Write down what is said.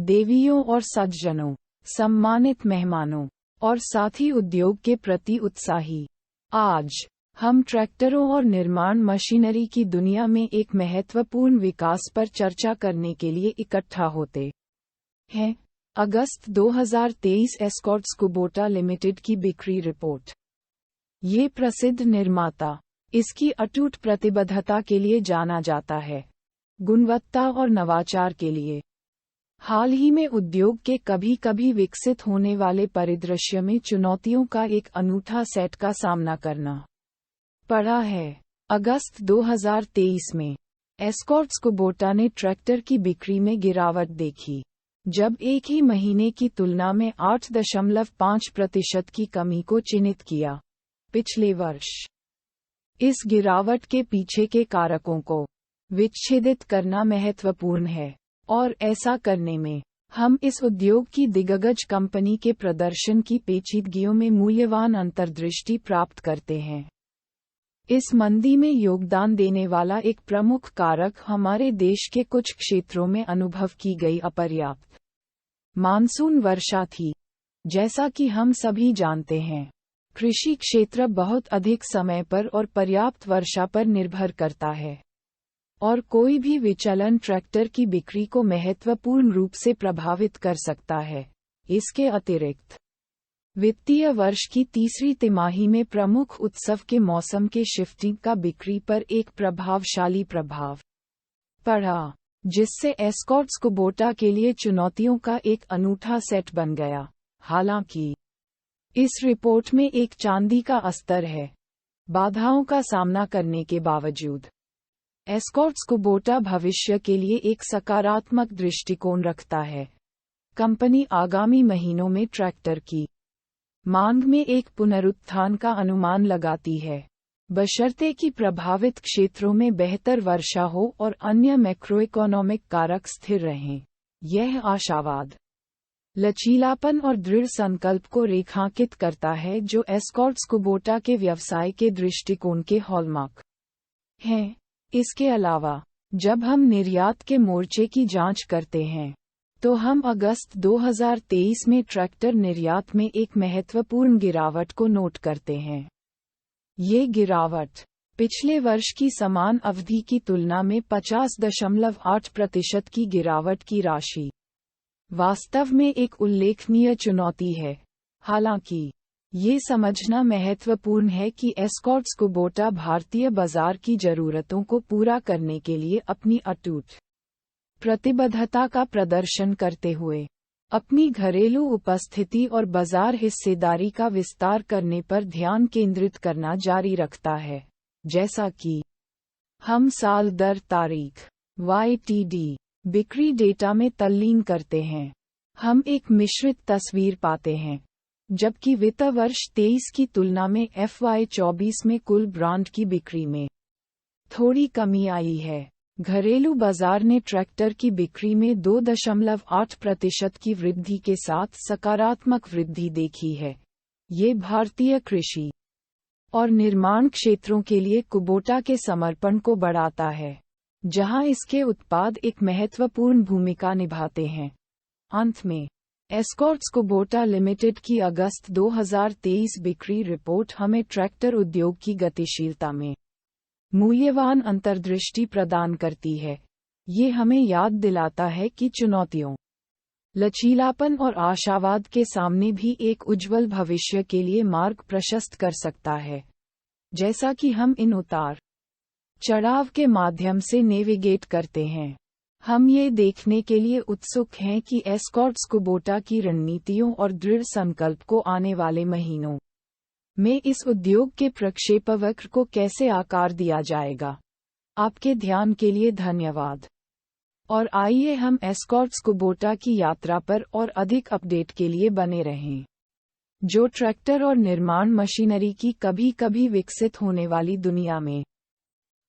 देवियों और सज्जनों, सम्मानित मेहमानों और साथी उद्योग के प्रति उत्साही, आज हम ट्रैक्टरों और निर्माण मशीनरी की दुनिया में एक महत्वपूर्ण विकास पर चर्चा करने के लिए इकट्ठा होते हैं। अगस्त 2023 एस्कॉर्ट्स कुबोटा लिमिटेड की बिक्री रिपोर्ट। ये प्रसिद्ध निर्माता इसकी अटूट प्रतिबद्धता के लिए जाना जाता है, गुणवत्ता और नवाचार के लिए। हाल ही में उद्योग के कभी कभी विकसित होने वाले परिदृश्य में चुनौतियों का एक अनूठा सेट का सामना करना पड़ा है। अगस्त 2023 में एस्कॉर्ट्स कुबोटा ने ट्रैक्टर की बिक्री में गिरावट देखी, जब एक ही महीने की तुलना में 8.5% की कमी को चिन्हित किया। पिछले वर्ष इस गिरावट के पीछे के कारकों को विच्छेदित करना महत्वपूर्ण है, और ऐसा करने में हम इस उद्योग की दिग्गज कंपनी के प्रदर्शन की पेचीदगियों में मूल्यवान अंतर्दृष्टि प्राप्त करते हैं। इस मंदी में योगदान देने वाला एक प्रमुख कारक हमारे देश के कुछ क्षेत्रों में अनुभव की गई अपर्याप्त मानसून वर्षा थी। जैसा कि हम सभी जानते हैं, कृषि क्षेत्र बहुत अधिक समय पर और पर्याप्त वर्षा पर निर्भर करता है, और कोई भी विचलन ट्रैक्टर की बिक्री को महत्वपूर्ण रूप से प्रभावित कर सकता है। इसके अतिरिक्त वित्तीय वर्ष की तीसरी तिमाही में प्रमुख उत्सव के मौसम के शिफ्टिंग का बिक्री पर एक प्रभावशाली प्रभाव पड़ा, जिससे एस्कॉर्ट्स कुबोटा के लिए चुनौतियों का एक अनूठा सेट बन गया। हालांकि इस रिपोर्ट में एक चांदी का अस्तर है। बाधाओं का सामना करने के बावजूद एस्कॉर्ट्स कुबोटा भविष्य के लिए एक सकारात्मक दृष्टिकोण रखता है। कंपनी आगामी महीनों में ट्रैक्टर की मांग में एक पुनरुत्थान का अनुमान लगाती है, बशर्ते कि प्रभावित क्षेत्रों में बेहतर वर्षा हो और अन्य मैक्रोइकोनॉमिक कारक स्थिर रहें। यह आशावाद, लचीलापन और दृढ़ संकल्प को रेखांकित करता है, जो एस्कॉर्ट्स कुबोटा के व्यवसाय के दृष्टिकोण के हॉलमार्क हैं। इसके अलावा, जब हम निर्यात के मोर्चे की जांच करते हैं, तो हम अगस्त 2023 में ट्रैक्टर निर्यात में एक महत्वपूर्ण गिरावट को नोट करते हैं। ये गिरावट पिछले वर्ष की समान अवधि की तुलना में 50.8% की गिरावट की राशि वास्तव में एक उल्लेखनीय चुनौती है। हालांकि ये समझना महत्वपूर्ण है कि एस्कॉर्ट्स कुबोटा भारतीय बाजार की जरूरतों को पूरा करने के लिए अपनी अटूट प्रतिबद्धता का प्रदर्शन करते हुए अपनी घरेलू उपस्थिति और बाजार हिस्सेदारी का विस्तार करने पर ध्यान केंद्रित करना जारी रखता है। जैसा कि हम साल दर तारीख YTD बिक्री डेटा में तल्लीन करते हैं, हम एक मिश्रित तस्वीर पाते हैं। जबकि वित्त वर्ष 23 की तुलना में FY24 में कुल ब्रांड की बिक्री में थोड़ी कमी आई है, घरेलू बाजार ने ट्रैक्टर की बिक्री में 2.8% की वृद्धि के साथ सकारात्मक वृद्धि देखी है। ये भारतीय कृषि और निर्माण क्षेत्रों के लिए कुबोटा के समर्पण को बढ़ाता है, जहां इसके उत्पाद एक महत्वपूर्ण भूमिका निभाते हैं। अंत में, एस्कॉर्ट्स कुबोटा लिमिटेड की अगस्त 2023 बिक्री रिपोर्ट हमें ट्रैक्टर उद्योग की गतिशीलता में मूल्यवान अंतर्दृष्टि प्रदान करती है। ये हमें याद दिलाता है कि चुनौतियों, लचीलापन और आशावाद के सामने भी एक उज्जवल भविष्य के लिए मार्ग प्रशस्त कर सकता है। जैसा कि हम इन उतार चढ़ाव के माध्यम से नेविगेट करते हैं, हम ये देखने के लिए उत्सुक हैं कि एस्कॉर्ट्स कुबोटा की रणनीतियों और दृढ़ संकल्प को आने वाले महीनों में इस उद्योग के प्रक्षेपवक्र को कैसे आकार दिया जाएगा। आपके ध्यान के लिए धन्यवाद, और आइए हम एस्कॉर्ट्स कुबोटा की यात्रा पर और अधिक अपडेट के लिए बने रहें, जो ट्रैक्टर और निर्माण मशीनरी की कभी कभी विकसित होने वाली दुनिया में